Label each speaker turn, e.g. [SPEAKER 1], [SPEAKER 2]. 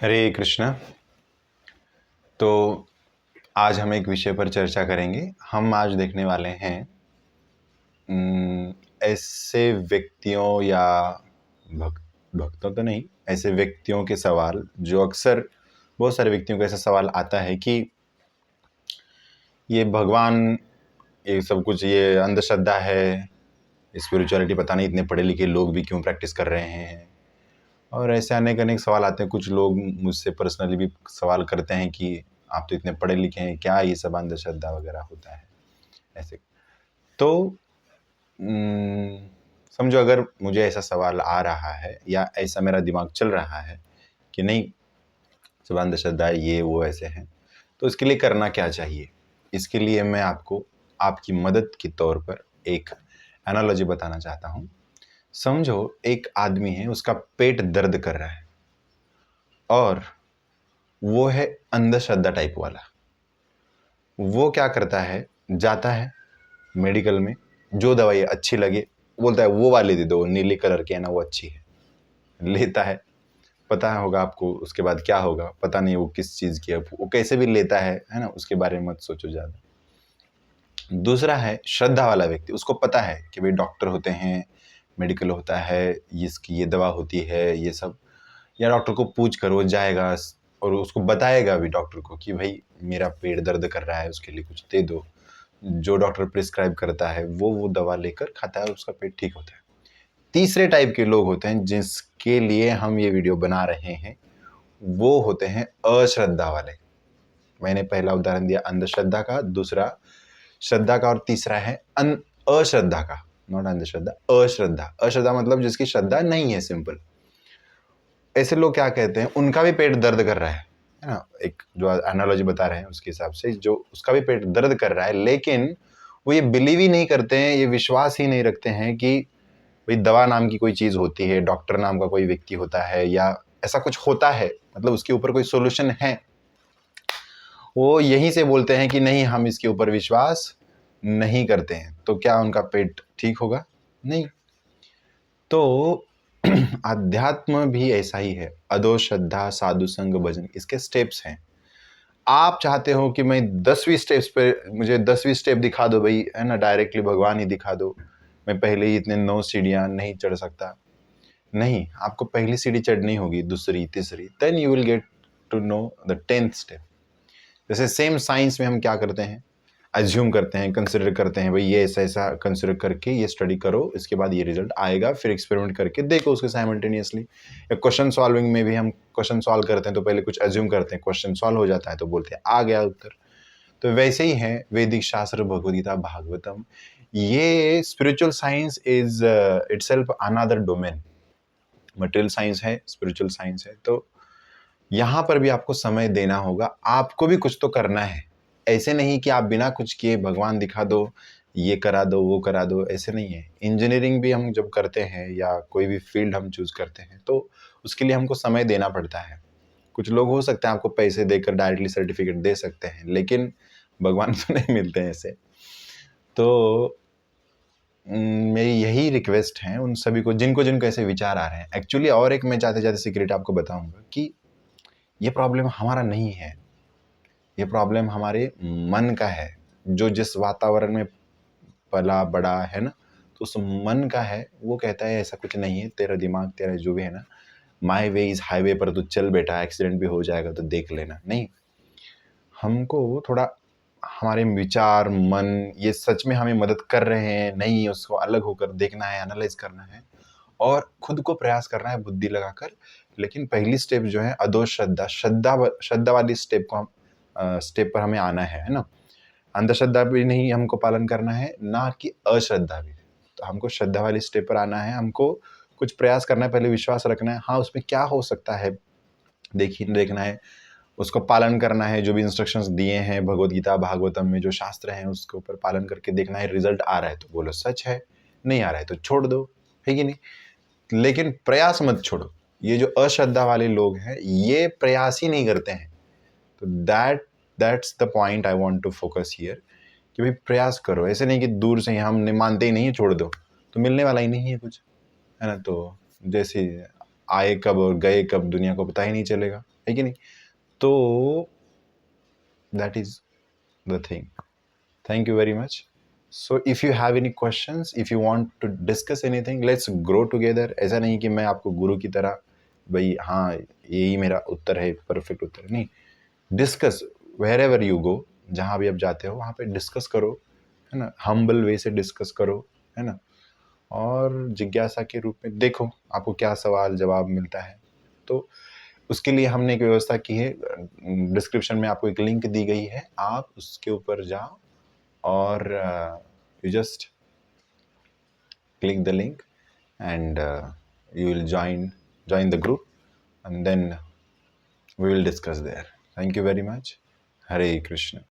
[SPEAKER 1] हरे कृष्णा। तो आज हम एक विषय पर चर्चा करेंगे। हम आज देखने वाले हैं ऐसे व्यक्तियों या भक्तों तो नहीं, ऐसे व्यक्तियों के सवाल जो अक्सर बहुत सारे व्यक्तियों को ऐसा सवाल आता है कि ये भगवान, ये सब कुछ, ये अंधश्रद्धा है, स्पिरिचुअलिटी पता नहीं इतने पढ़े लिखे लोग भी क्यों प्रैक्टिस कर रहे हैं। और ऐसे अनेक अनेक सवाल आते हैं। कुछ लोग मुझसे पर्सनली भी सवाल करते हैं कि आप तो इतने पढ़े लिखे हैं, क्या ये सब अंधश्रद्धा वगैरह होता है ऐसे। तो समझो अगर मुझे ऐसा सवाल आ रहा है या ऐसा मेरा दिमाग चल रहा है कि नहीं, सब अंधश्रद्धा ये वो ऐसे हैं, तो इसके लिए करना क्या चाहिए। इसके लिए मैं आपको आपकी मदद के तौर पर एक एनालॉजी बताना चाहता हूँ। समझो एक आदमी है, उसका पेट दर्द कर रहा है और वो है अंधश्रद्धा टाइप वाला। वो क्या करता है, जाता है मेडिकल में, जो दवाई अच्छी लगे बोलता है वो वाली दे दो, नीले कलर की है ना, वो अच्छी है, लेता है। पता होगा आपको उसके बाद क्या होगा, पता नहीं वो किस चीज़ की है, वो कैसे भी लेता है ना, उसके बारे में मत सोचो ज़्यादा। दूसरा है श्रद्धा वाला व्यक्ति, उसको पता है कि भाई डॉक्टर होते हैं, मेडिकल होता है, इसकी ये दवा होती है, ये सब, या डॉक्टर को पूछ कर वो जाएगा और उसको बताएगा भी डॉक्टर को कि भाई मेरा पेट दर्द कर रहा है, उसके लिए कुछ दे दो। जो डॉक्टर प्रिस्क्राइब करता है वो दवा लेकर खाता है और उसका पेट ठीक होता है। तीसरे टाइप के लोग होते हैं जिसके लिए हम ये वीडियो बना रहे हैं, वो होते हैं अश्रद्धा वाले। मैंने पहला उदाहरण दिया अंधश्रद्धा का, दूसरा श्रद्धा का, और तीसरा है अश्रद्धा का। नॉट अंधश्रद्धा, अश्रद्धा। अश्रद्धा मतलब जिसकी श्रद्धा नहीं है, सिंपल। ऐसे लोग क्या कहते हैं, उनका भी पेट दर्द कर रहा है ना, एक जो एनालॉजी बता रहे हैं उसके हिसाब से, जो उसका भी पेट दर्द कर रहा है, लेकिन वो ये बिलीव ही नहीं करते हैं, ये विश्वास ही नहीं रखते हैं कि भाई दवा नाम की कोई चीज़ होती है, डॉक्टर नाम का कोई व्यक्ति होता है, या ऐसा कुछ होता है, मतलब उसके ऊपर कोई सोल्यूशन है। वो यहीं से बोलते हैं कि नहीं, हम इसके ऊपर विश्वास नहीं करते हैं। तो क्या उनका पेट ठीक होगा? नहीं। तो अध्यात्म भी ऐसा ही है। अधो श्रद्धा, साधु संग, भजन, इसके स्टेप्स हैं। आप चाहते हो कि मैं 10वीं स्टेप्स पे, मुझे 10वीं स्टेप दिखा दो भाई, है ना, डायरेक्टली भगवान ही दिखा दो, मैं पहले ही इतने 9 सीढ़ियाँ नहीं चढ़ सकता। नहीं, आपको पहली सीढ़ी चढ़नी होगी, दूसरी, तीसरी, then you will get to know the 10th step. जैसे सेम साइंस में हम क्या करते हैं, अज्यूम करते हैं, कंसिडर करते हैं, भाई ये ऐसा ऐसा कंसिडर करके ये स्टडी करो, इसके बाद ये रिजल्ट आएगा, फिर एक्सपेरिमेंट करके देखो उसके साइमल्टेनियसली। या क्वेश्चन सॉल्विंग में भी हम क्वेश्चन सॉल्व करते हैं तो पहले कुछ अज्यूम करते हैं, क्वेश्चन सॉल्व हो जाता है तो बोलते हैं आ गया उत्तर। तो वैसे ही है वैदिक शास्त्र, भगवद गीता, भागवतम। ये spiritual science is itself another domain. Material science है, स्पिरिचुअल साइंस है। तो यहाँ पर भी आपको समय देना होगा, आपको भी कुछ तो करना है। ऐसे नहीं कि आप बिना कुछ किए भगवान दिखा दो, ये करा दो, वो करा दो, ऐसे नहीं है। इंजीनियरिंग भी हम जब करते हैं या कोई भी फील्ड हम चूज करते हैं तो उसके लिए हमको समय देना पड़ता है। कुछ लोग हो सकते हैं आपको पैसे देकर डायरेक्टली सर्टिफिकेट दे सकते हैं, लेकिन भगवान तो नहीं मिलते हैं ऐसे। तो मेरी यही रिक्वेस्ट है उन सभी को जिनको जिनको ऐसे विचार आ रहे हैं। एक्चुअली और एक मैं जाते जाते सीक्रेट आपको बताऊंगा कि ये प्रॉब्लम हमारा नहीं है, ये प्रॉब्लम हमारे मन का है, जो जिस वातावरण में पला बड़ा है ना, तो उस मन का है। वो कहता है ऐसा कुछ नहीं है, तेरा दिमाग, तेरा जो भी है ना, माई वे इज हाईवे पर तो चल बेटा, एक्सीडेंट भी हो जाएगा तो देख लेना। नहीं, हमको थोड़ा हमारे विचार, मन, ये सच में हमें मदद कर रहे हैं नहीं, उसको अलग होकर देखना है, एनालाइज करना है और खुद को प्रयास करना है बुद्धि लगाकर। लेकिन पहली स्टेप जो है अधो श्रद्धा, श्रद्धा वाली स्टेप को हम स्टेप पर हमें आना है ना। अंधश्रद्धा भी नहीं हमको पालन करना है, ना कि अश्रद्धा भी। तो हमको श्रद्धा वाली स्टेप पर आना है, हमको कुछ प्रयास करना है, पहले विश्वास रखना है, हाँ उसमें क्या हो सकता है देखना है, उसको पालन करना है। जो भी इंस्ट्रक्शंस दिए हैं भगवद गीता, भागवतम में जो शास्त्र हैं उसके ऊपर पालन करके देखना है। रिजल्ट आ रहा है तो बोलो सच है, नहीं आ रहा है तो छोड़ दो, है कि नहीं। लेकिन प्रयास मत छोड़ो। ये जो अश्रद्धा वाले लोग हैं ये प्रयास ही नहीं करते हैं। तो that's the point I want to focus here, कि भाई प्रयास करो। ऐसे नहीं कि दूर से हम मानते ही नहीं है छोड़ दो, तो मिलने वाला ही नहीं है कुछ, है ना। तो जैसे आए कब और गए कब दुनिया को पता ही नहीं चलेगा, है कि नहीं? तो that is the thing. Thank you very much. So if you have any questions, if you want to discuss anything, let's grow together. ऐसा नहीं कि मैं आपको गुरु की तरह भाई हाँ यही मेरा उत्तर है, परफेक्ट उत्तर नहीं. Discuss wherever you go, जहाँ भी आप जाते हो वहाँ पे डिस्कस करो, है ना, हम्बल वे से डिस्कस करो, है ना, और जिज्ञासा के रूप में देखो आपको क्या सवाल जवाब मिलता है. तो उसके लिए हमने एक व्यवस्था की है, डिस्क्रिप्शन में आपको एक लिंक दी गई है, आप उसके ऊपर जाओ और you just click the link and you will join the group and then we will discuss there. Thank you very much. Hare Krishna.